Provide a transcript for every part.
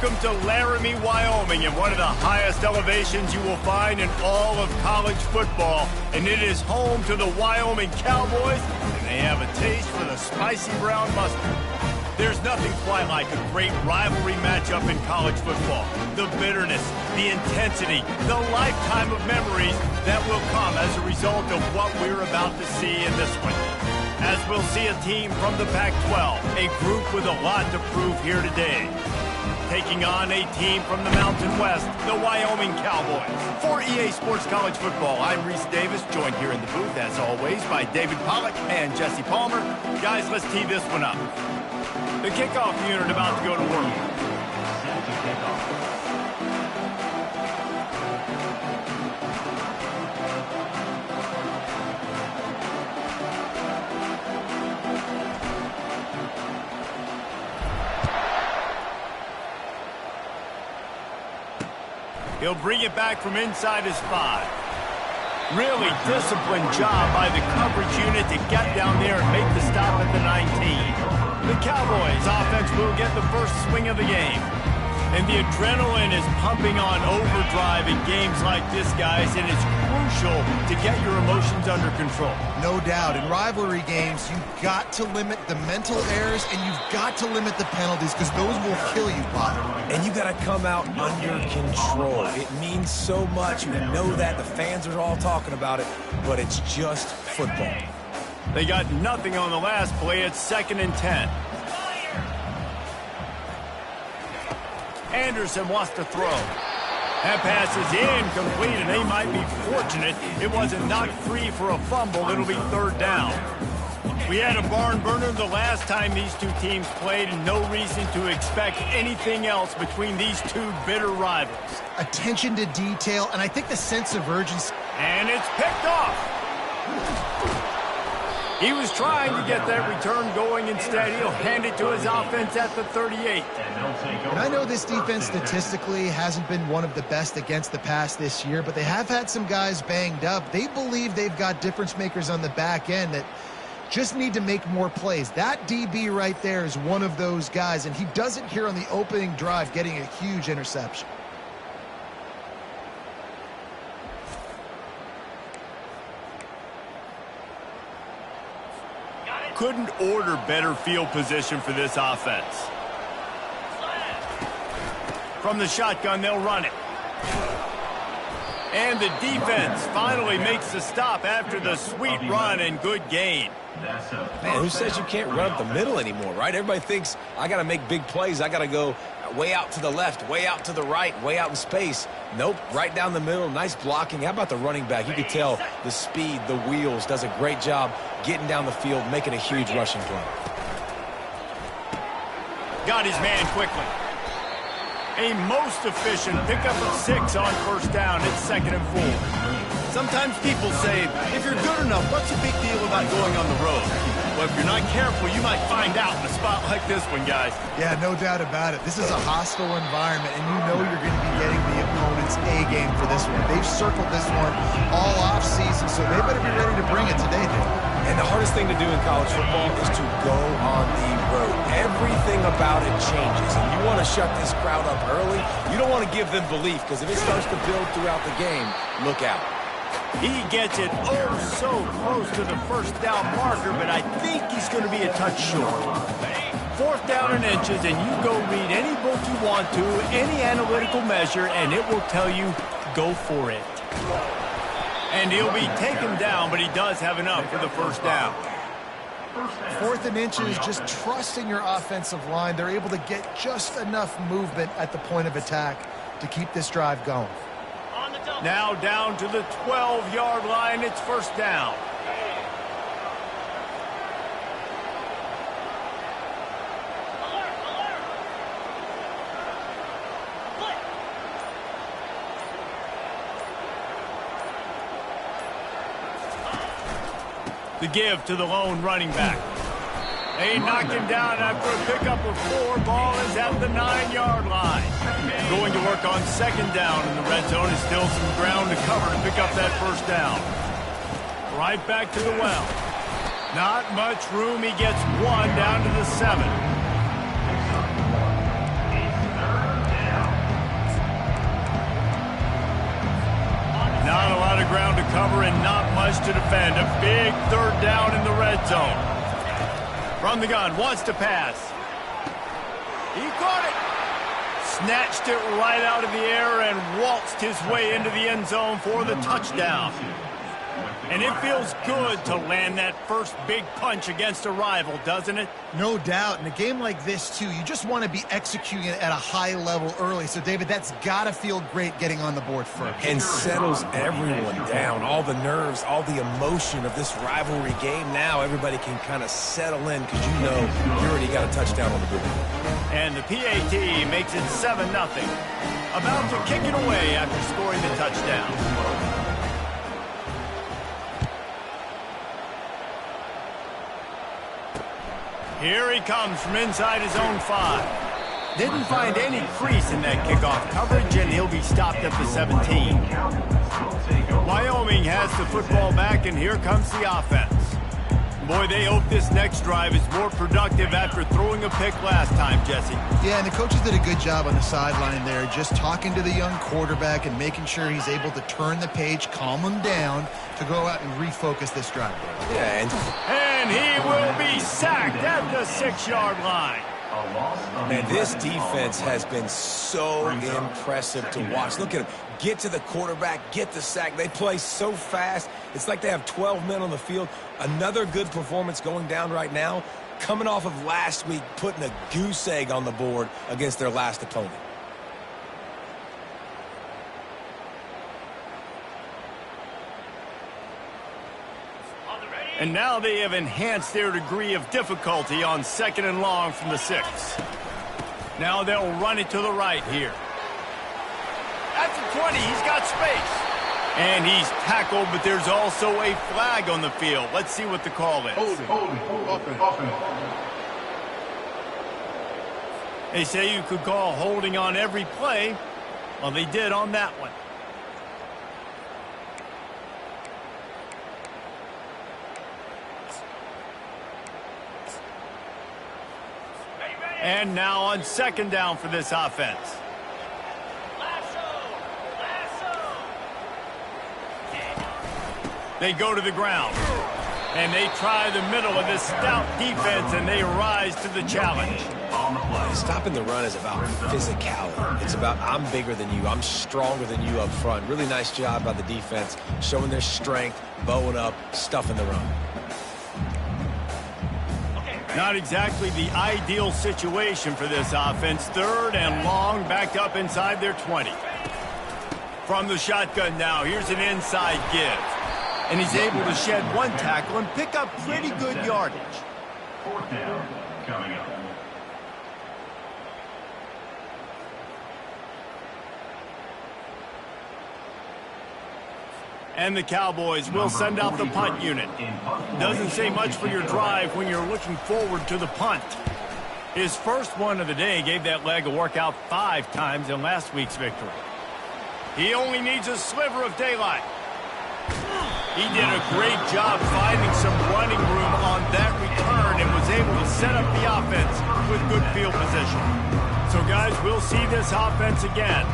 Welcome to Laramie, Wyoming, and one of the highest elevations you will find in all of college football. And it is home to the Wyoming Cowboys, and they have a taste for the spicy brown mustard. There's nothing quite like a great rivalry matchup in college football. The bitterness, the intensity, the lifetime of memories that will come as a result of what we're about to see in this one. As we'll see a team from the Pac-12, a group with a lot to prove here today. Taking on a team from the Mountain West, the Wyoming Cowboys. For EA Sports College Football, I'm Reese Davis, joined here in the booth, as always, by David Pollack and Jesse Palmer. Guys, let's tee this one up. The kickoff unit about to go to work. He'll bring it back from inside his 5. Really disciplined job by the coverage unit to get down there and make the stop at the 19. The Cowboys offense will get the first swing of the game. And the adrenaline is pumping on overdrive in games like this, guys, and it's crucial to get your emotions under control. No doubt. In rivalry games, you've got to limit the mental errors and you've got to limit the penalties because those will kill you, Bob. And you got to come out under control. It means so much. You know that. The fans are all talking about it, but it's just football. They got nothing on the last play. It's 2nd and 10. Anderson wants to throw. That pass is incomplete, and they might be fortunate it wasn't knocked free for a fumble. It'll be 3rd down. We had a barn burner the last time these two teams played, and no reason to expect anything else between these two bitter rivals. Attention to detail, and I think the sense of urgency. And it's picked off. He was trying to get that return going. Instead, he'll hand it to his offense at the 38. And I know this defense statistically hasn't been one of the best against the pass this year, but they have had some guys banged up. They believe they've got difference makers on the back end that just need to make more plays. That DB right there is one of those guys, and he does it here on the opening drive, getting a huge interception. Couldn't order better field position for this offense. From the shotgun, they'll run it. And the defense finally makes the stop after the sweet run and good gain. Man, who says you can't run up the middle anymore, right? Everybody thinks I got to make big plays. I got to go way out to the left, way out to the right, way out in space. Nope, right down the middle, nice blocking. How about the running back? You could tell the speed, the wheels, does a great job getting down the field, making a huge rushing play. Got his man quickly. A most efficient pickup of 6 on 1st down. It's 2nd and 4. Sometimes people say, if you're good enough, what's the big deal about going on the road? Well, if you're not careful, you might find out in a spot like this one, guys. Yeah, no doubt about it. This is a hostile environment, and you know you're going to be getting the opponent's A-game for this one. They've circled this one all off-season, so they better be ready to bring it today, Dave. And the hardest thing to do in college football is to go on the road. Everything about it changes, and you want to shut this crowd up early. You don't want to give them belief, because if it starts to build throughout the game, look out. He gets it oh so close to the 1st down marker, but I think he's going to be a touch short. 4th down and inches, and you go read any book you want to, any analytical measure, and it will tell you, go for it. And he'll be taken down, but he does have enough for the 1st down. 4th and inches, just trusting your offensive line. They're able to get just enough movement at the point of attack to keep this drive going. Now down to the 12-yard line. It's 1st down. The give to the lone running back. They knock him down after a pickup of 4. Ball is at the 9-yard line. Going to work on 2nd down in the red zone. Is still some ground to cover to pick up that 1st down. Right back to the well. Not much room. He gets 1 down to the 7. Not a lot of ground to cover and not much to defend. A big third down in the red zone. From the gun, wants to pass. He caught it. Snatched it right out of the air and waltzed his way into the end zone for the touchdown. And it feels good to land that first big punch against a rival, doesn't it? No doubt. In a game like this, too, you just want to be executing it at a high level early. So, David, that's got to feel great getting on the board first. And settles everyone down. All the nerves, all the emotion of this rivalry game. Now everybody can kind of settle in because you know you already got a touchdown on the board. And the PAT makes it 7-0. About to kick it away after scoring the touchdown. Here he comes from inside his own 5. Didn't find any crease in that kickoff coverage, and he'll be stopped at the 17. Wyoming has the football back, and here comes the offense. Boy, they hope this next drive is more productive after throwing a pick last time, Jesse. Yeah, and the coaches did a good job on the sideline there, just talking to the young quarterback and making sure he's able to turn the page, calm him down to go out and refocus this drive. Yeah, and he will be sacked at the 6-yard line. Man, this defense has been so impressive to watch. Look at them. Get to the quarterback, get the sack. They play so fast. It's like they have 12 men on the field. Another good performance going down right now. Coming off of last week, putting a goose egg on the board against their last opponent. And now they have enhanced their degree of difficulty on 2nd and long from the 6. Now they'll run it to the right here. At the 20, he's got space. And he's tackled, but there's also a flag on the field. Let's see what the call is. They say you could call holding on every play. Well, they did on that one. And now on 2nd down for this offense. They go to the ground. And they try the middle of this stout defense, and they rise to the challenge. Stopping the run is about physicality. It's about I'm bigger than you. I'm stronger than you up front. Really nice job by the defense, showing their strength, bowing up, stuffing the run. Not exactly the ideal situation for this offense. 3rd and long, backed up inside their 20. From the shotgun now, here's an inside give. And he's able to shed one tackle and pick up pretty good yardage. 4th down coming up. And the Cowboys will send out the punt unit. Doesn't say much for your drive when you're looking forward to the punt. His first one of the day gave that leg a workout 5 times in last week's victory. He only needs a sliver of daylight. He did a great job finding some running room on that return and was able to set up the offense with good field position. So, guys, we'll see this offense again.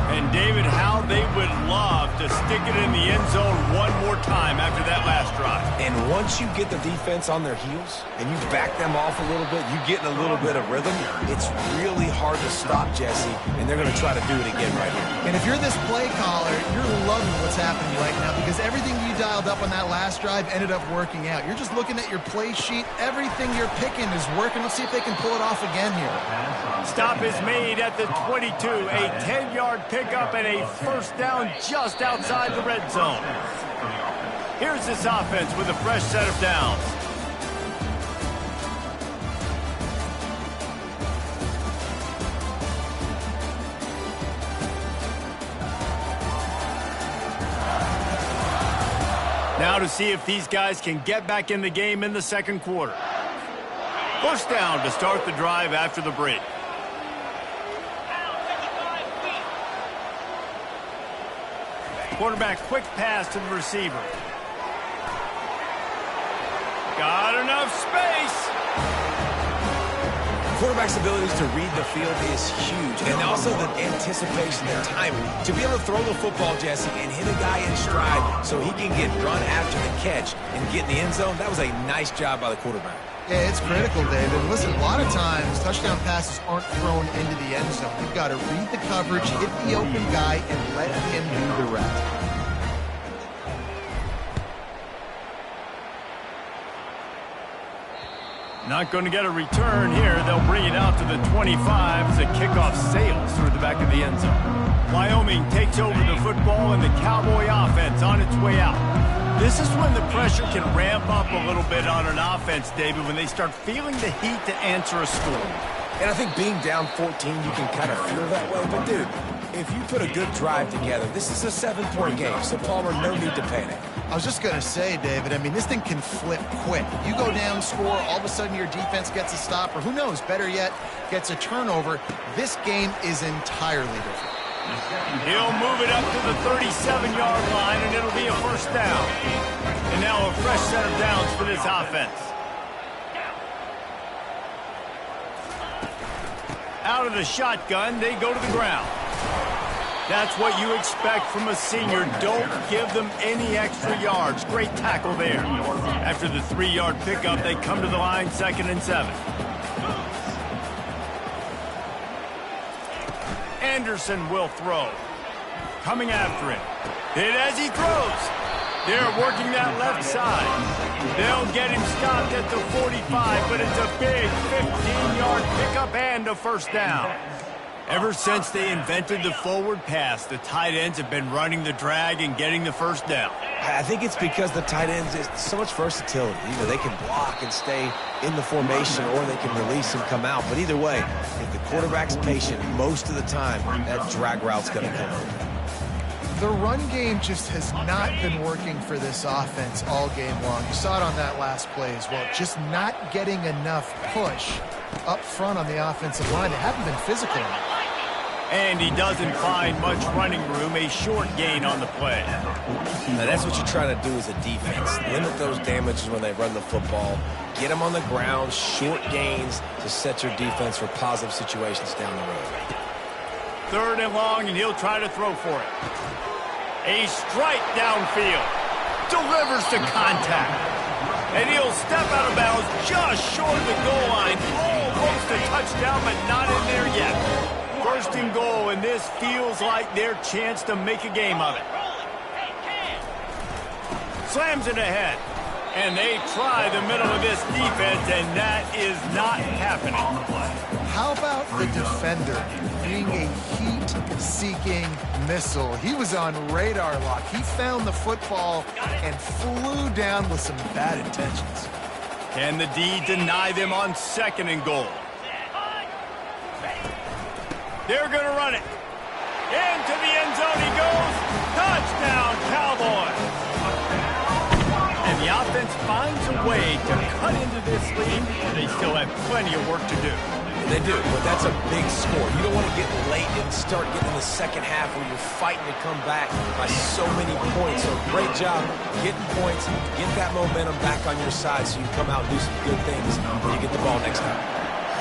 And, David, how they would love to stick it in the end zone one more time after that last drive. And once you get the defense on their heels and you back them off a little bit, you get in a little bit of rhythm, it's really hard to stop, Jesse, and they're going to try to do it again right here. And if you're this play caller, you're loving what's happening right now because everything you dialed up on that last drive ended up working out. You're just looking at your play sheet. Everything you're picking is working. Let's see if they can pull it off again here. Stop is made at the 22. A 10-yard pickup and a 1st down just outside the red zone. Here's this offense with a fresh set of downs. Now to see if these guys can get back in the game in the 2nd quarter. 1st down to start the drive after the break. Quarterback quick pass to the receiver. Got enough space. quarterback's abilities to read the field is huge, and also the anticipation, the timing. To be able to throw the football, Jesse, and hit a guy in stride so he can get run after the catch and get in the end zone, that was a nice job by the quarterback. Yeah, it's critical, David. Listen, a lot of times touchdown passes aren't thrown into the end zone. You've got to read the coverage, hit the open guy, and let him do the rest. Not going to get a return here. They'll bring it out to the 25 as the kickoff sails through the back of the end zone. Wyoming takes over the football and the Cowboy offense on its way out. This is when the pressure can ramp up a little bit on an offense, David, when they start feeling the heat to answer a score. And I think being down 14, you can kind of feel that way. But, dude, if you put a good drive together, this is a 7-point game, so Palmer, no need to panic. I was just going to say, David, I mean, this thing can flip quick. You go down, score, all of a sudden your defense gets a stop, or who knows, better yet, gets a turnover. This game is entirely different. He'll move it up to the 37-yard line, and it'll be a first down. And now a fresh set of downs for this offense. Out of the shotgun, they go to the ground. That's what you expect from a senior. Don't give them any extra yards. Great tackle there. After the 3-yard pickup, they come to the line, 2nd and 7. Anderson will throw. Coming after him. Hit as he throws. They're working that left side. They'll get him stopped at the 45, but it's a big 15-yard pickup and a first down. Ever since they invented the forward pass, the tight ends have been running the drag and getting the first down. I think it's because the tight ends is so much versatility. You know, they can block and stay in the formation, or they can release and come out. But either way, if the quarterback's patient, most of the time, that drag route's going to come over. The run game just has not been working for this offense all game long. You saw it on that last play as well. Just not getting enough push up front on the offensive line. They haven't been physical enough. And he doesn't find much running room, a short gain on the play. Now that's what you're trying to do as a defense. Limit those damages when they run the football. Get them on the ground, short gains to set your defense for positive situations down the road. 3rd and long, and he'll try to throw for it. A strike downfield. Delivers to contact. And he'll step out of bounds just short of the goal line. Almost a touchdown, but not in there yet. 1st and goal, and this feels like their chance to make a game of it. Slams it ahead. And they try the middle of this defense, and that is not happening. How about the defender being a heat-seeking missile? He was on radar lock. He found the football and flew down with some bad intentions. Can the D deny them on 2nd and goal? They're going to run it. Into the end zone he goes. Touchdown, Cowboys. And the offense finds a way to cut into this lead. They still have plenty of work to do. They do, but that's a big score. You don't want to get late and start getting in the second half where you're fighting to come back by so many points. So great job getting points, get that momentum back on your side so you come out and do some good things when you get the ball next time.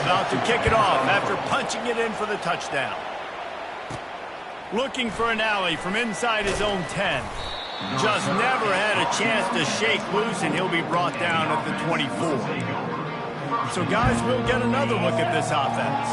About to kick it off after punching it in for the touchdown. Looking for an alley from inside his own 10. Just never had a chance to shake loose, and he'll be brought down at the 24. So, guys, we'll get another look at this offense.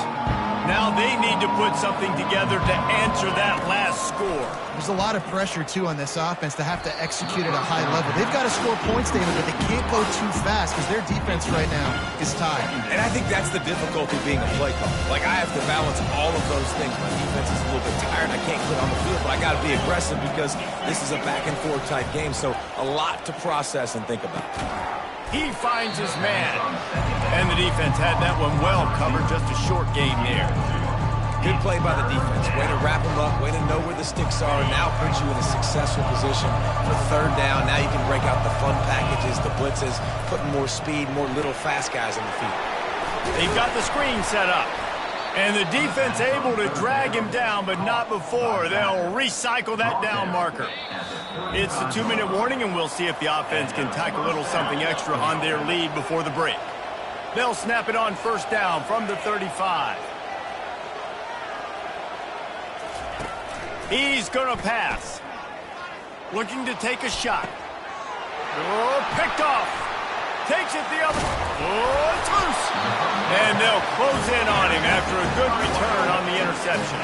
Now they need to put something together to answer that last score. There's a lot of pressure, too, on this offense to have to execute at a high level. They've got to score points, David, but they can't go too fast because their defense right now is tired. And I think that's the difficulty being a play caller. Like, I have to balance all of those things. My defense is a little bit tired. I can't quit on the field, but I got to be aggressive because this is a back-and-forth type game. So a lot to process and think about. He finds his man. And the defense had that one well covered, just a short gain there. Good play by the defense. Way to wrap them up, way to know where the sticks are. Now puts you in a successful position for 3rd down. Now you can break out the fun packages, the blitzes, putting more speed, more little fast guys on the field. They've got the screen set up. And the defense able to drag him down, but not before. They'll recycle that down marker. It's the 2-minute warning, and we'll see if the offense can tack a little something extra on their lead before the break. They'll snap it on first down from the 35. He's going to pass. Looking to take a shot. Oh, picked off. Takes it the other. Oh, it's loose. And they'll close in on him after a good return on the interception.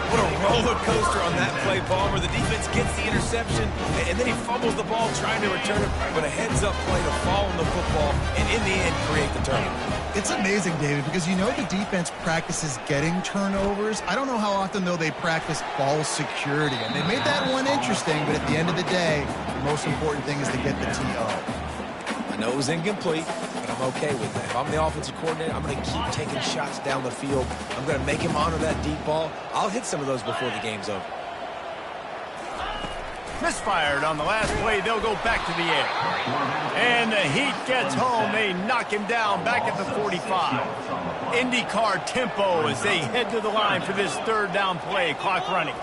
What a roller coaster on that play, Palmer. The defense gets the interception, and then he fumbles the ball trying to return it, but a heads-up play to fall on the football, and in the end, create the turnover. It's amazing, David, because you know the defense practices getting turnovers. I don't know how often, though, they practice ball security. And they made that one interesting, but at the end of the day, the most important thing is to get the TO. I know it was incomplete, but I'm okay with that. If I'm the offensive coordinator, I'm going to keep taking shots down the field. I'm going to make him honor that deep ball. I'll hit some of those before the game's over. Misfired on the last play. They'll go back to the air. And the heat gets home. They knock him down back at the 45. IndyCar tempo as they head to the line for this third down play. Clock running.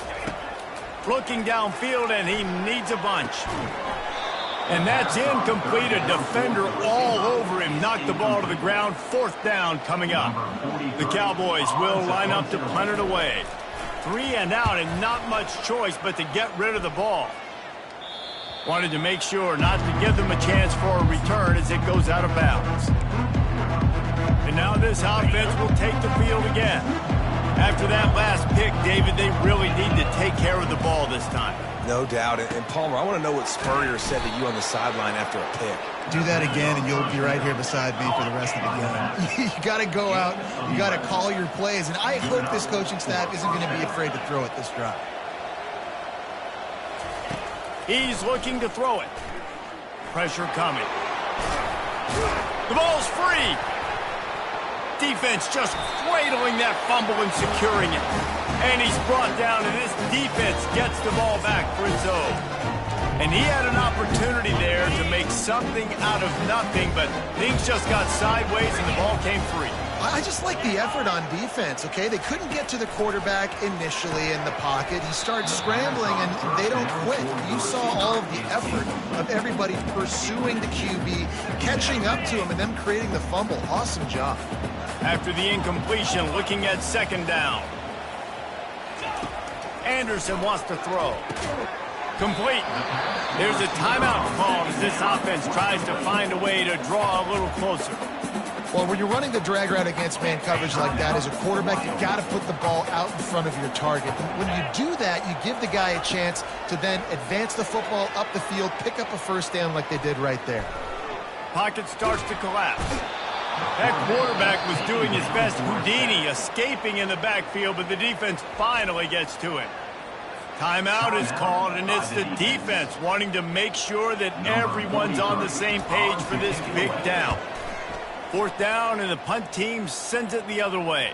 Looking downfield, and he needs a bunch. And that's incomplete. A defender all over him. Knocked the ball to the ground. Fourth down coming up. The Cowboys will line up to punt it away. 3 and out, and not much choice but to get rid of the ball. Wanted to make sure not to give them a chance for a return as it goes out of bounds. And now this offense will take the field again. After that last pick, David, they really need to take care of the ball this time. No doubt. And Palmer, I want to know what Spurrier said to you on the sideline after a pick. Do that again, and you'll be right here beside me for the rest of the game. You got to go out. You got to call your plays. And I hope this coaching staff isn't going to be afraid to throw it this drive. He's looking to throw it. Pressure coming. The ball's free. Defense just cradling that fumble and securing it. And he's brought down, and this defense gets the ball back for its own. And he had an opportunity there to make something out of nothing, but things just got sideways and the ball came free. I just like the effort on defense, okay? They couldn't get to the quarterback initially in the pocket. He starts scrambling, and they don't quit. You saw all of the effort of everybody pursuing the QB, catching up to him, and then creating the fumble. Awesome job. After the incompletion, looking at second down. Anderson wants to throw. Complete. There's a timeout called as this offense tries to find a way to draw a little closer. Well, when you're running the drag route against man coverage like that, as a quarterback, you've got to put the ball out in front of your target. And when you do that, you give the guy a chance to then advance the football up the field, pick up a first down like they did right there. Pocket starts to collapse. That quarterback was doing his best Houdini, escaping in the backfield, but the defense finally gets to him. Timeout is called, and it's the defense wanting to make sure that everyone's on the same page for this big down. Fourth down, and the punt team sends it the other way.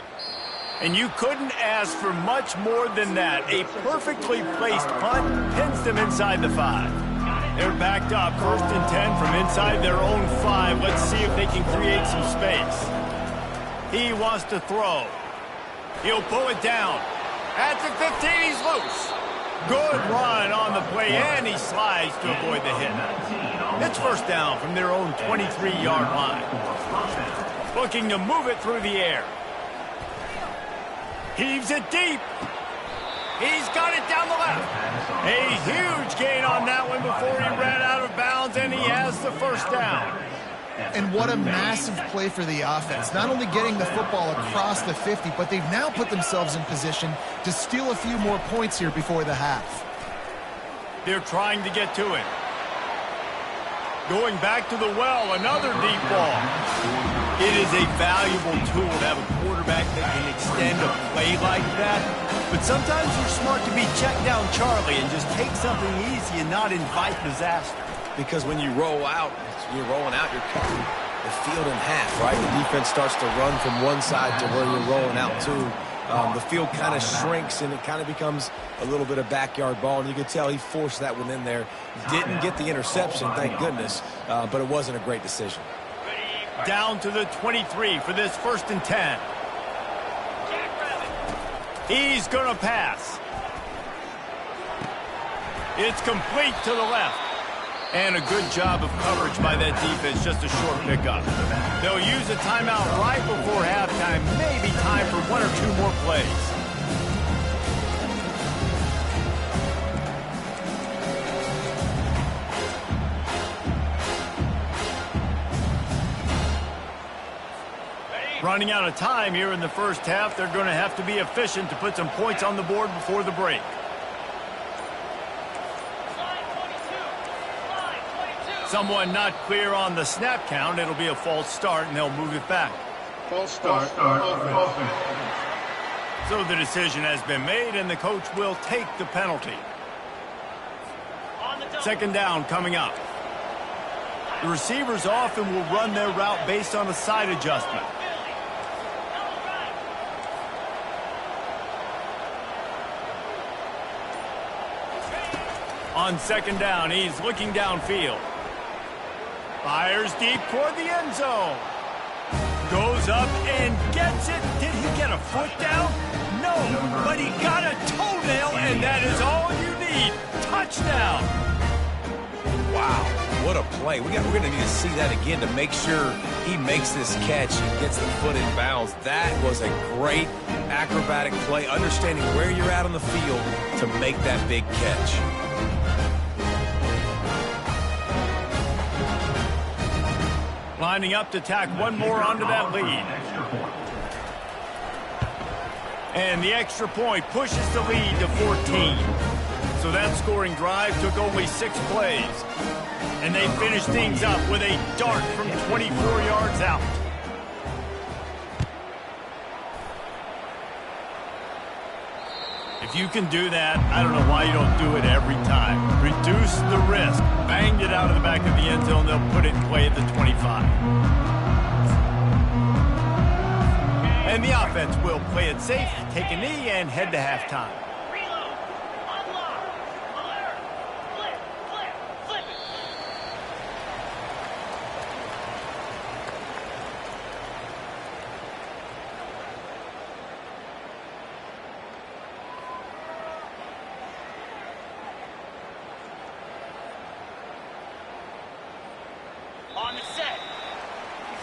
And you couldn't ask for much more than that. A perfectly placed punt pins them inside the 5. They're backed up, 1st and 10 from inside their own 5. Let's see if they can create some space. He wants to throw. He'll pull it down. At the 15, he's loose. Good run on the play, and he slides to avoid the hit. It's first down from their own 23-yard line. Looking to move it through the air. Heaves it deep. He's got it down the left. A huge gain on that one before he ran out of bounds, and he has the first down. And what a massive play for the offense. Not only getting the football across the 50, but they've now put themselves in position to steal a few more points here before the half. They're trying to get to it. Going back to the well, another deep ball. It is a valuable tool to have a quarterback that can extend a play like that. But sometimes you're smart to be check down Charlie and just take something easy and not invite disaster. Because when you roll out, you're rolling out, you're cutting the field in half, right? The defense starts to run from one side to where you're rolling out to. The field kind of shrinks, and it kind of becomes a little bit of backyard ball. And you could tell he forced that one in there. Didn't get the interception, thank goodness, but it wasn't a great decision. Down to the 23 for this 1st and 10. He's going to pass. It's complete to the left. And a good job of coverage by that defense, just a short pickup. They'll use a timeout right before halftime, maybe time for 1 or 2 more plays. Running out of time here in the first half, they're going to have to be efficient to put some points on the board before the break. Someone not clear on the snap count. It'll be a false start, and they'll move it back. False start. So the decision has been made, and the coach will take the penalty. Second down coming up. The receivers often will run their route based on a side adjustment. On second down, he's looking downfield. Fires deep toward the end zone. Goes up and gets it. Did he get a foot down? No, but he got a toenail, and that is all you need. Touchdown. Wow, what a play. We're going to need to see that again to make sure he makes this catch and gets the foot in bounds. That was a great acrobatic play, understanding where you're at on the field to make that big catch. Lining up to tack one more onto that lead. And the extra point pushes the lead to 14. So that scoring drive took only 6 plays. And they finished things up with a dart from 24 yards out. If you can do that, I don't know why you don't do it every time. Reduce the risk. Banged it out of the back of the end zone. They'll put it in play at the 25. And the offense will play it safe, take a knee, and head to halftime.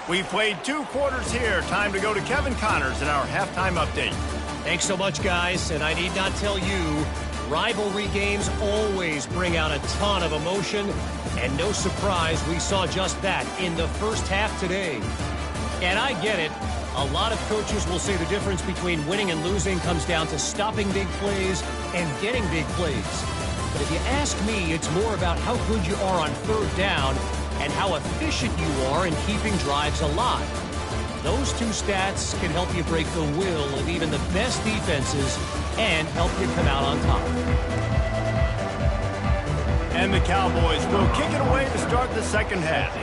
We played 2 quarters here. Time to go to Kevin Connors in our halftime update. Thanks so much, guys. And I need not tell you, rivalry games always bring out a ton of emotion. And no surprise, we saw just that in the first half today. And I get it. A lot of coaches will say the difference between winning and losing comes down to stopping big plays and getting big plays. But if you ask me, it's more about how good you are on third down and how efficient you are in keeping drives alive. Those 2 stats can help you break the will of even the best defenses and help you come out on top. And the Cowboys will kick it away to start the second half.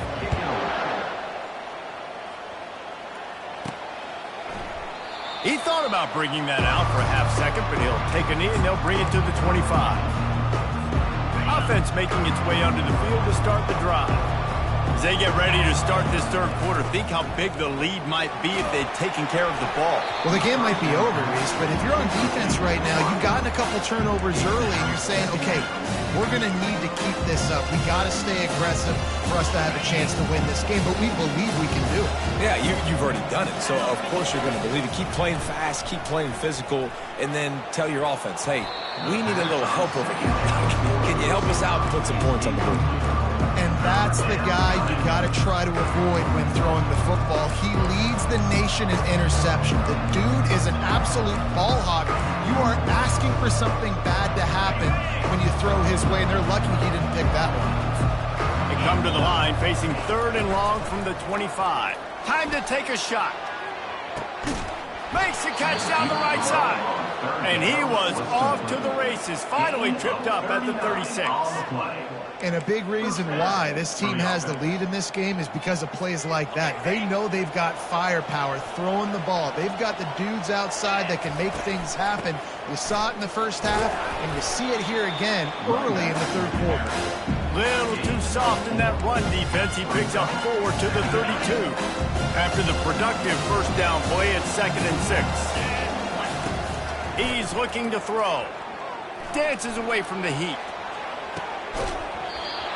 He thought about bringing that out for a half second, but he'll take a knee and they'll bring it to the 25. Offense making its way onto the field to start the drive. As they get ready to start this third quarter, think how big the lead might be if they'd taken care of the ball. Well, the game might be over, Reese, but if you're on defense right now, you've gotten a couple turnovers early, and you're saying, okay, we're going to need to keep this up. We got to stay aggressive for us to have a chance to win this game, but we believe we can do it. Yeah, you've already done it, so of course you're going to believe it. Keep playing fast, keep playing physical, and then tell your offense, hey, we need a little help over here. Can you help us out and put some points on the board? And that's the guy you got to try to avoid when throwing the football. He leads the nation in interception. The dude is an absolute ball hog. You are asking for something bad to happen when you throw his way, and they're lucky he didn't pick that one. They come to the line facing 3rd and long from the 25. Time to take a shot. Makes the catch down the right side. And he was off to the races. Finally tripped up at the 36. And a big reason why this team has the lead in this game is because of plays like that. They know they've got firepower throwing the ball. They've got the dudes outside that can make things happen. You saw it in the first half, and you see it here again early in the third quarter. Little too soft in that run defense. He picks up 4 to the 32. After the productive first down play at 2nd and 6. He's looking to throw. Dances away from the heat.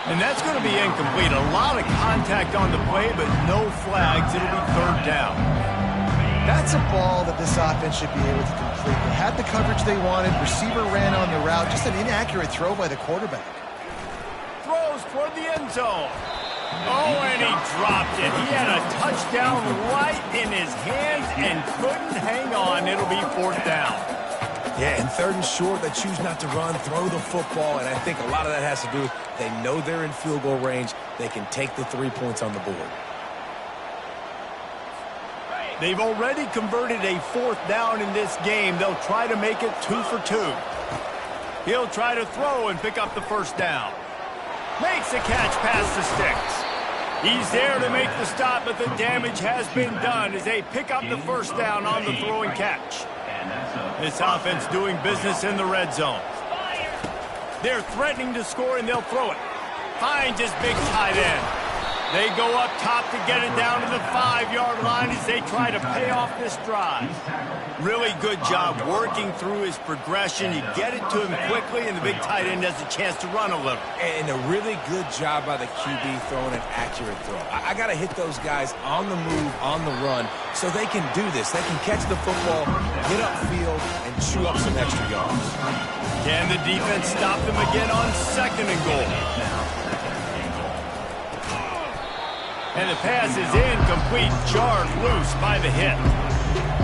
And that's going to be incomplete. A lot of contact on the play, but no flags. It'll be third down. That's a ball that this offense should be able to complete. They had the coverage they wanted. Receiver ran on the route. Just an inaccurate throw by the quarterback. Throws toward the end zone. Oh, and he dropped it. He had a touchdown right in his hands and couldn't hang on. It'll be fourth down. Yeah, and third and short, they choose not to run, throw the football, and I think a lot of that has to do with they know they're in field goal range. They can take the 3 points on the board. They've already converted a fourth down in this game. They'll try to make it 2 for 2. He'll try to throw and pick up the first down. Makes a catch past the sticks. He's there to make the stop, but the damage has been done as they pick up the first down on the throwing catch. This offense doing business in the red zone. They're threatening to score, and they'll throw it. Finds his big tight end. They go up top to get it down to the 5-yard line as they try to pay off this drive. Really good job working through his progression. You get it to him quickly, and the big tight end has a chance to run a little. And a really good job by the QB throwing an accurate throw. I got to hit those guys on the move, on the run, so they can do this. They can catch the football, get upfield, and chew up some extra yards. Can the defense stop them again on second and goal? And the pass is incomplete, jarred loose by the hit.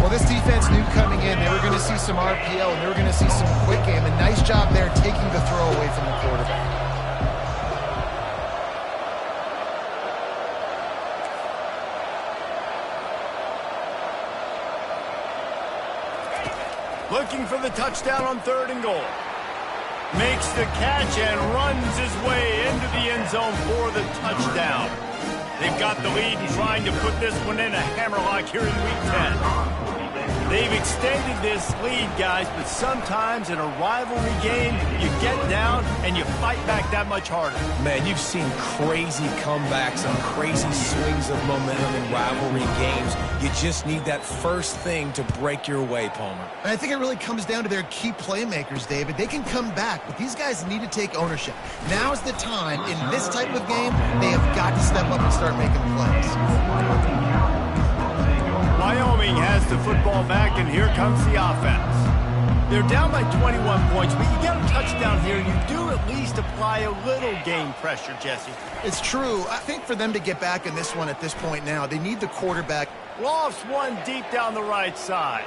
Well, this defense knew coming in they were going to see some RPO and they were going to see some quick game. And nice job there taking the throw away from the quarterback. Looking for the touchdown on third and goal. Makes the catch and runs his way into the end zone for the touchdown. They've got the lead and trying to put this one in a hammerlock here in Week 10. They've extended this lead, guys, but sometimes in a rivalry game, you get down and you fight back that much harder. Man, you've seen crazy comebacks and crazy swings of momentum in rivalry games. You just need that first thing to break your way, Palmer. And I think it really comes down to their key playmakers, David. They can come back, but these guys need to take ownership. Now's the time. In this type of game, they have got to step up and start making plays. Wyoming has the football back, and here comes the offense. They're down by 21 points, but you get a touchdown here, and you do at least apply a little game pressure, Jesse. It's true. I think for them to get back in this one at this point now, they need the quarterback. Lofts one deep down the right side.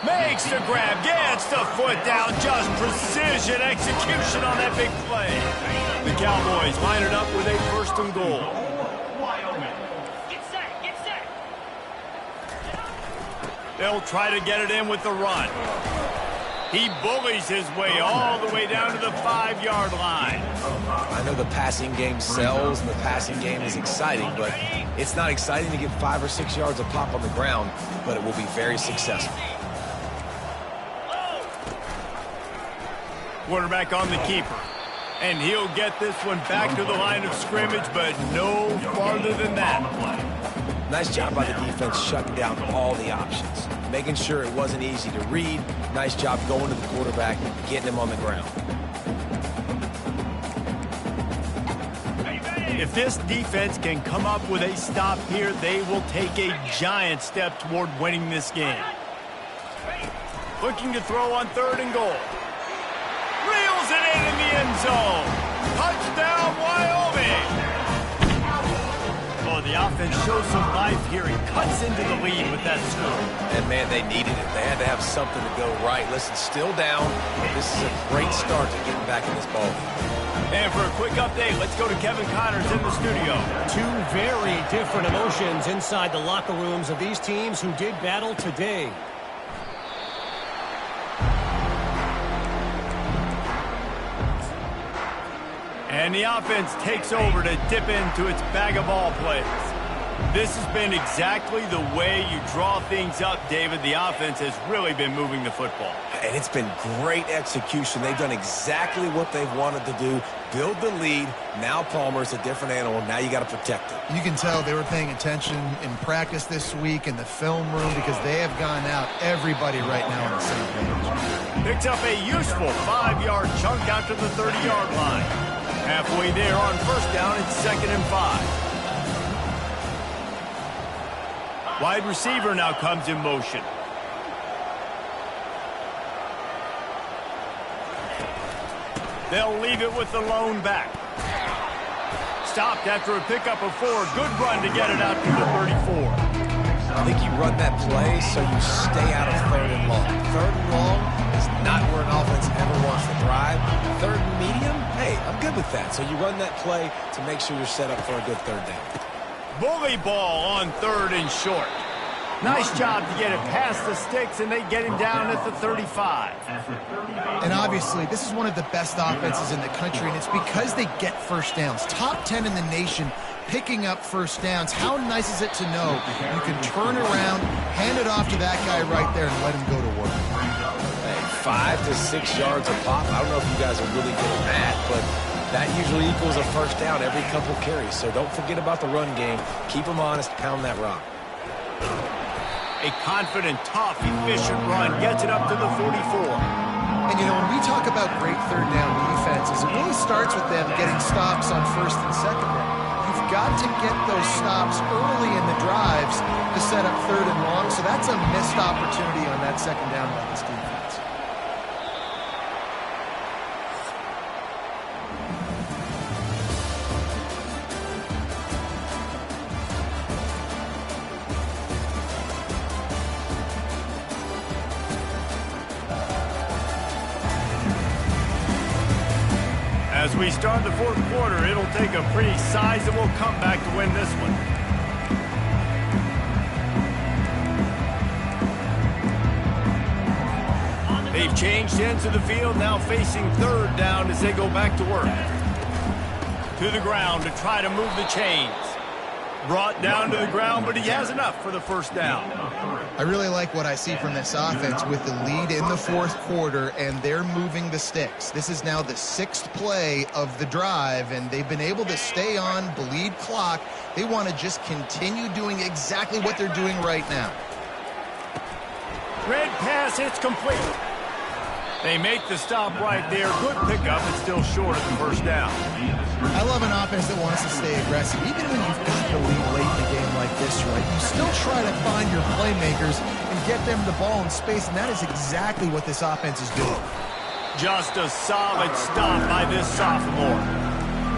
Makes the grab, gets the foot down, just precision execution on that big play. The Cowboys line it up with a first and goal. They'll try to get it in with the run. He bullies his way all the way down to the 5-yard line. I know the passing game sells and the passing game is exciting, but it's not exciting to get 5 or 6 yards of pop on the ground, but it will be very successful. Quarterback on the keeper. And he'll get this one back to the line of scrimmage, but no farther than that. Nice job by the defense shutting down all the options, making sure it wasn't easy to read. Nice job going to the quarterback, getting him on the ground. If this defense can come up with a stop here, they will take a giant step toward winning this game. Looking to throw on third and goal. Reels it in the end zone. Touchdown, Wyoming. Oh, the offense shows some life here and cuts into the lead with that score. And, man, they needed it. They had to have something to go right. Listen, still down, but this is a great start to getting back in this ball game. And for a quick update, let's go to Kevin Connors in the studio. Two very different emotions inside the locker rooms of these teams who did battle today. And the offense takes over to dip into its bag of ball plays. This has been exactly the way you draw things up, David. The offense has really been moving the football. And it's been great execution. They've done exactly what they've wanted to do. Build the lead. Now Palmer's a different animal. Now you got to protect it. You can tell they were paying attention in practice this week in the film room because they have gone out everybody right now on the same page. Picks up a useful 5-yard chunk out to the 30-yard line. Halfway there on first down, it's 2nd and 5. Wide receiver now comes in motion. They'll leave it with the lone back. Stopped after a pickup of 4. Good run to get it out to the 34. I think you run that play so you stay out of 3rd and long. 3rd and long is not where an offense ever wants to thrive. 3rd and medium, hey, I'm good with that. So you run that play to make sure you're set up for a good 3rd down. Bully ball on 3rd and short. Nice job to get it past the sticks, and they get him down at the 35. And obviously, this is one of the best offenses in the country, and it's because they get first downs. Top 10 in the nation picking up first downs. How nice is it to know you can turn around, hand it off to that guy right there, and let him go to work? Hey, 5 to 6 yards a pop. I don't know if you guys are really good at that, but that usually equals a first down every couple carries. So don't forget about the run game. Keep them honest. Pound that rock. A confident, tough, efficient run gets it up to the 44. And, you know, when we talk about great third down defenses, it really starts with them getting stops on 1st and 2nd down. You've got to get those stops early in the drives to set up 3rd and long, so that's a missed opportunity on that 2nd down by this defense. As we start the 4th quarter, it'll take a pretty sizable comeback to win this one. They've changed ends of the field, now facing 3rd down as they go back to work. To the ground to try to move the chains. Brought down to the ground, but he has enough for the 1st down. I really like what I see from this offense with the lead in the 4th quarter, and they're moving the sticks. This is now the 6th play of the drive, and they've been able to stay on, bleed clock. They want to just continue doing exactly what they're doing right now. Red pass, it's complete. They make the stop right there. Good pickup, but still short of the 1st down. I love an offense that wants to stay aggressive. Even when you've got the lead late in a game like this, right, you still try to find your playmakers and get them the ball in space, and that is exactly what this offense is doing. Just a solid stop by this sophomore.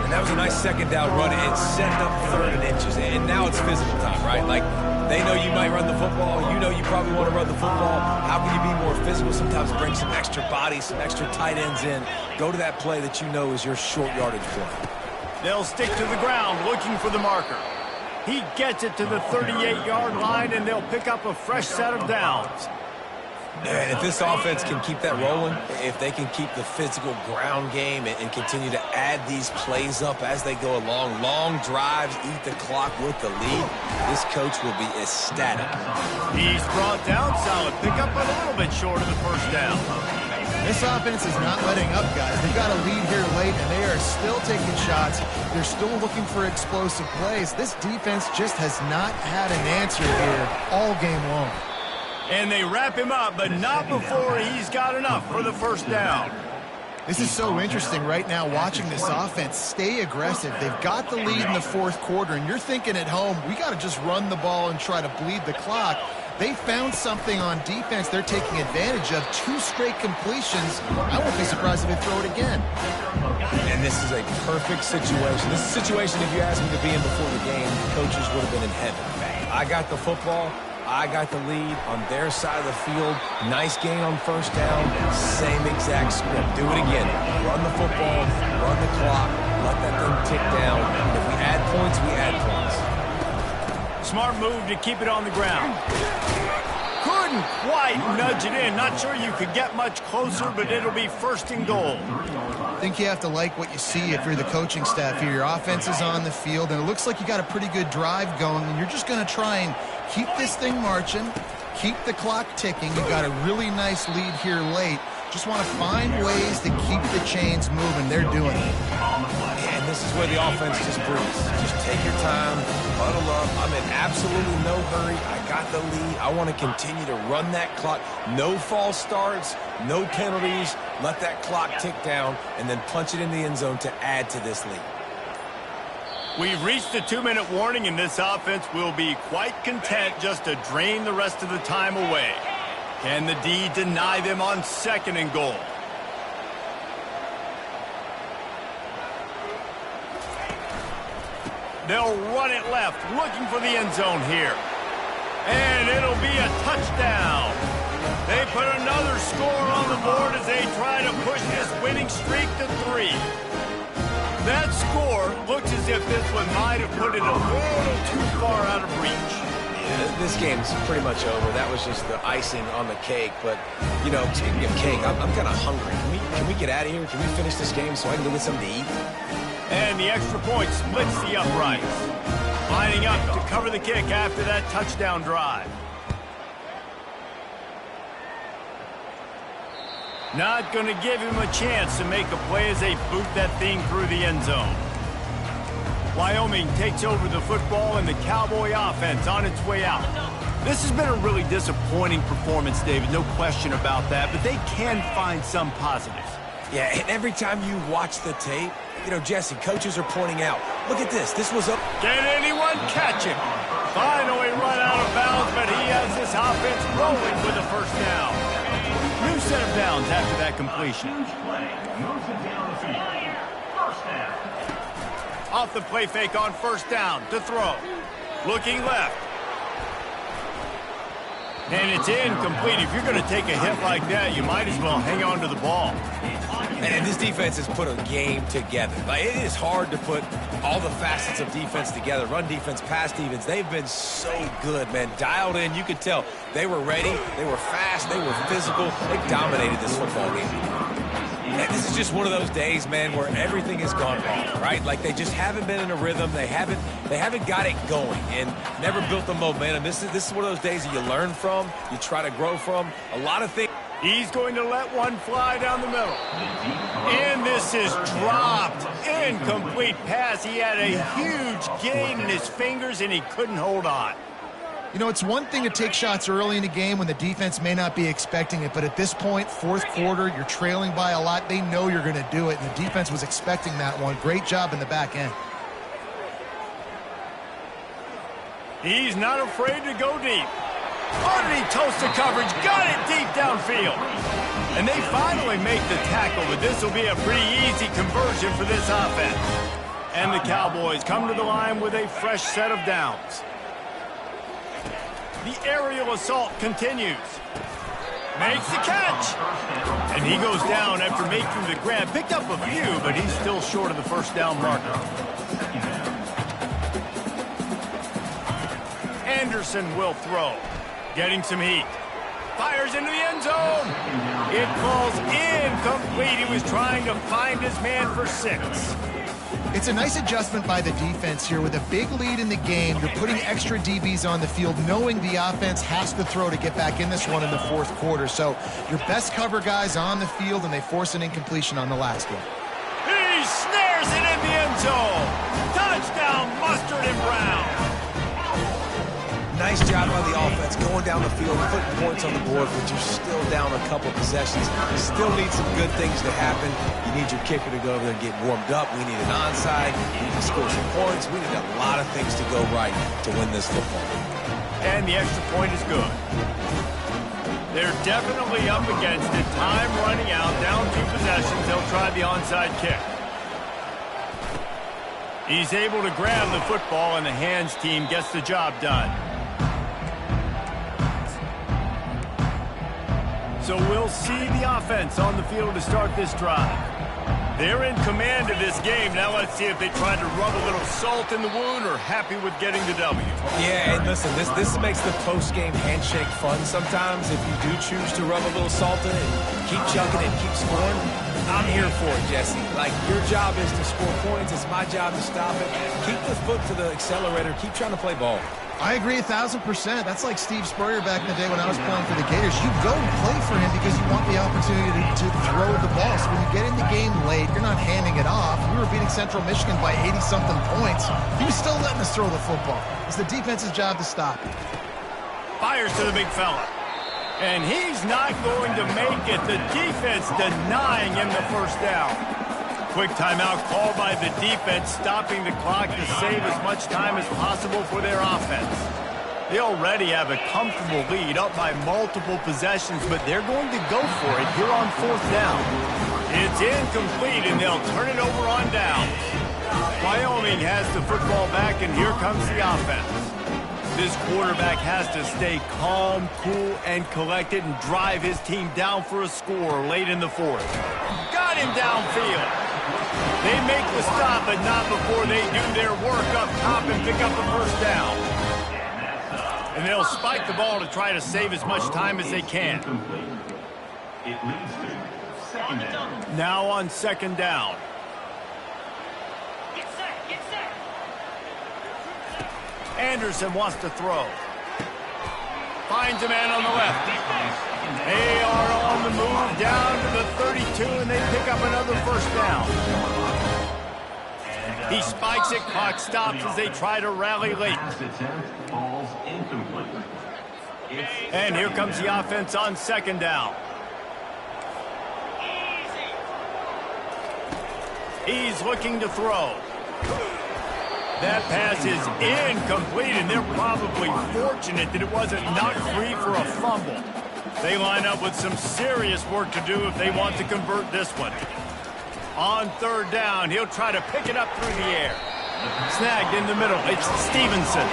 And that was a nice 2nd down run. It set up 3rd and inches, and now it's physical time, right? Like, they know you might run the football. You know you probably want to run the football. How can you be more physical? Sometimes bring some extra bodies, some extra tight ends in. Go to that play that you know is your short yardage play. They'll stick to the ground looking for the marker. He gets it to the 38-yard line, and they'll pick up a fresh set of downs. And if this offense can keep that rolling, if they can keep the physical ground game and continue to add these plays up as they go along, long drives, eat the clock with the lead, this coach will be ecstatic. He's brought down, solid pickup, but a little bit short of the 1st down. This offense is not letting up, guys. They've got a lead here late, and they are still taking shots. They're still looking for explosive plays. This defense just has not had an answer here all game long. And they wrap him up, but not before he's got enough for the 1st down. This is so interesting right now, watching this offense stay aggressive. They've got the lead in the 4th quarter, and you're thinking at home, we got to just run the ball and try to bleed the clock. They found something on defense they're taking advantage of. 2 straight completions. I won't be surprised if they throw it again. And this is a perfect situation. This is a situation, if you asked me to be in before the game, the coaches would have been in heaven. I got the football. I got the lead on their side of the field. Nice gain on 1st down. Same exact script. Do it again. Run the football, run the clock, let that thing tick down. If we add points, we add points. Smart move to keep it on the ground. Couldn't quite nudge it in. Not sure you could get much closer, but it'll be 1st and goal. I think you have to like what you see if you're the coaching staff here. Your offense is on the field, and it looks like you got a pretty good drive going, and you're just going to try and keep this thing marching, keep the clock ticking. You've got a really nice lead here late. Just want to find ways to keep the chains moving. They're doing it. And this is where the offense just breathes. Just take your time, huddle up. I'm in absolutely no hurry. I got the lead. I want to continue to run that clock. No false starts, no penalties. Let that clock tick down, and then punch it in the end zone to add to this lead. We've reached the 2-minute warning, and this offense will be quite content just to drain the rest of the time away. Can the D deny them on 2nd and goal? They'll run it left, looking for the end zone here. And it'll be a touchdown. They put another score on the board as they try to push this winning streak to 3. That score looks as if this one might have put it a little too far out of reach. Yeah, this game's pretty much over. That was just the icing on the cake. But, you know, speaking of cake, I'm kind of hungry. Can we get out of here? Can we finish this game so I can go get something to eat? And the extra point splits the uprights. Lining up to cover the kick after that touchdown drive. Not going to give him a chance to make a play as they boot that thing through the end zone. Wyoming takes over the football and the Cowboy offense on its way out. This has been a really disappointing performance, David, no question about that, but they can find some positives. Yeah, and every time you watch the tape, you know, Jesse, coaches are pointing out, look at this. This was up. Can anyone catch him? Finally run out of bounds, but he has this offense rolling with a first down. New set of downs after that completion. Off the play fake on first down to throw. Looking left. And it's incomplete. If you're going to take a hit like that, you might as well hang on to the ball. And this defense has put a game together. Like, it is hard to put all the facets of defense together. Run defense, pass defense. They've been so good, man. Dialed in. You could tell they were ready. They were fast. They were physical. They dominated this football game. And this is just one of those days, man, where everything has gone wrong, right? Like, they just haven't been in a rhythm. They haven't got it going and never built the momentum. This is one of those days that you learn from, you try to grow from. A lot of things. He's going to let one fly down the middle. And this is dropped. Incomplete pass. He had a huge gain in his fingers, and he couldn't hold on. You know, it's one thing to take shots early in the game when the defense may not be expecting it, but at this point, 4th quarter, you're trailing by a lot. They know you're going to do it, and the defense was expecting that one. Great job in the back end. He's not afraid to go deep. Underneath toasted coverage, got it deep downfield. And they finally make the tackle, but this will be a pretty easy conversion for this offense. And the Cowboys come to the line with a fresh set of downs. The aerial assault continues. Makes the catch. And he goes down after making the grab. Picked up a few, but he's still short of the first down marker. Anderson will throw. Getting some heat. Fires into the end zone. It falls incomplete. He was trying to find his man for 6. It's a nice adjustment by the defense here. With a big lead in the game, you're putting extra DBs on the field, knowing the offense has to throw to get back in this one in the 4th quarter. So your best cover guys on the field, and they force an incompletion on the last one. He snares it in the end zone. Touchdown, Mustard and Brown. Nice job by the offense going down the field, putting points on the board, but you're still down a couple possessions. You still need some good things to happen. You need your kicker to go over there and get warmed up. We need an onside. We need to score some points. We need a lot of things to go right to win this football game. And the extra point is good. They're definitely up against it. Time running out, down 2 possessions. They'll try the onside kick. He's able to grab the football, and the hands team gets the job done. So we'll see the offense on the field to start this drive. They're in command of this game. Now let's see if they try to rub a little salt in the wound or happy with getting the W. Yeah, and listen, this makes the post-game handshake fun sometimes. If you do choose to rub a little salt in it and keep chugging and keep scoring, I'm here for it, Jesse. Like, your job is to score points. It's my job to stop it. Keep the foot to the accelerator. Keep trying to play ball. I agree 1,000%. That's like Steve Spurrier back in the day when I was playing for the Gators. You go and play for him because you want the opportunity to throw the ball. So when you get in the game late, you're not handing it off. We were beating Central Michigan by 80-something points. He was still letting us throw the football. It's the defense's job to stop it. Fires to the big fella. And he's not going to make it. The defense denying him the first down. Quick timeout called by the defense, stopping the clock to save as much time as possible for their offense. They already have a comfortable lead, up by multiple possessions, but they're going to go for it here on fourth down. It's incomplete, and they'll turn it over on down. Wyoming has the football back, and here comes the offense. This quarterback has to stay calm, cool, and collected and drive his team down for a score late in the fourth. Got him downfield. They make the stop, but not before they do their work up top and pick up the first down. And they'll spike the ball to try to save as much time as they can. It leads to second down. Now on second down. Anderson wants to throw. Finds a man on the left. They are on the move down to the 32, and they pick up another first down. He spikes it, clock stops as they try to rally late. And here comes the offense on second down. He's looking to throw. That pass is incomplete, and they're probably fortunate that it wasn't knocked free for a fumble. They line up with some serious work to do if they want to convert this one. On third down, he'll try to pick it up through the air. Snagged in the middle, it's Stevenson.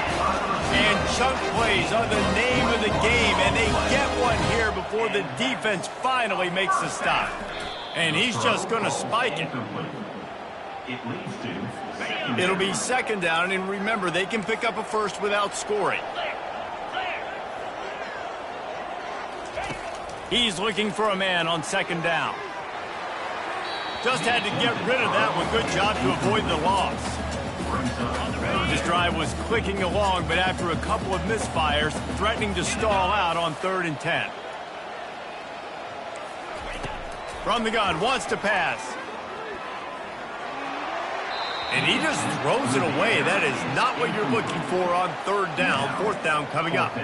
And chunk plays are the name of the game, and they get one here before the defense finally makes the stop. And he's just going to spike it. It leads to It'll be second down, and remember, they can pick up a first without scoring. He's looking for a man on second down. Just had to get rid of that one. Good job to avoid the loss. This drive was clicking along, but after a couple of misfires, threatening to stall out on 3rd and 10. From the gun, wants to pass. And he just throws it away. That is not what you're looking for on 3rd down. 4th down coming up.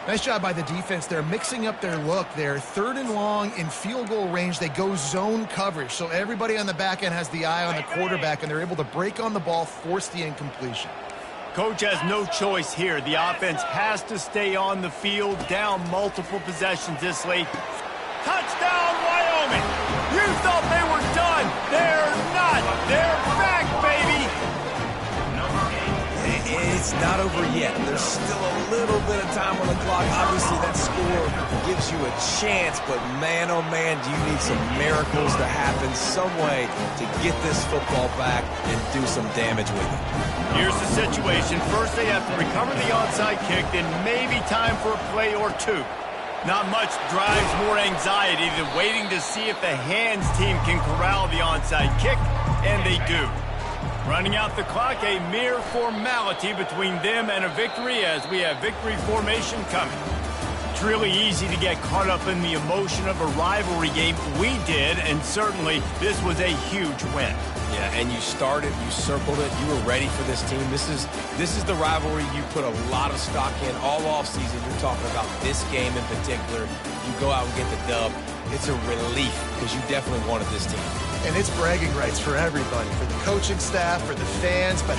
Nice job by the defense. They're mixing up their look. They're 3rd and long in field goal range. They go zone coverage. So everybody on the back end has the eye on the quarterback, and they're able to break on the ball, force the incompletion. Coach has no choice here. The offense has to stay on the field, down multiple possessions this late. Touchdown, Wyoming! You thought they were done. They're not. They're back, baby! It's not over yet. There's still a little bit of time on the clock. Obviously, that score gives you a chance, but man, oh man, do you need some miracles to happen some way to get this football back and do some damage with it. Here's the situation. First, they have to recover the onside kick, then maybe time for a play or two. Not much drives more anxiety than waiting to see if the hands team can corral the onside kick, and they do. Running out the clock, a mere formality between them and a victory as we have victory formation coming. It's really easy to get caught up in the emotion of a rivalry game. We did, and certainly this was a huge win. Yeah, and you started, you circled it, you were ready for this team. This is the rivalry you put a lot of stock in all offseason. You're talking about this game in particular. You go out and get the dub. It's a relief because you definitely wanted this team. And it's bragging rights for everybody, for the coaching staff, for the fans, but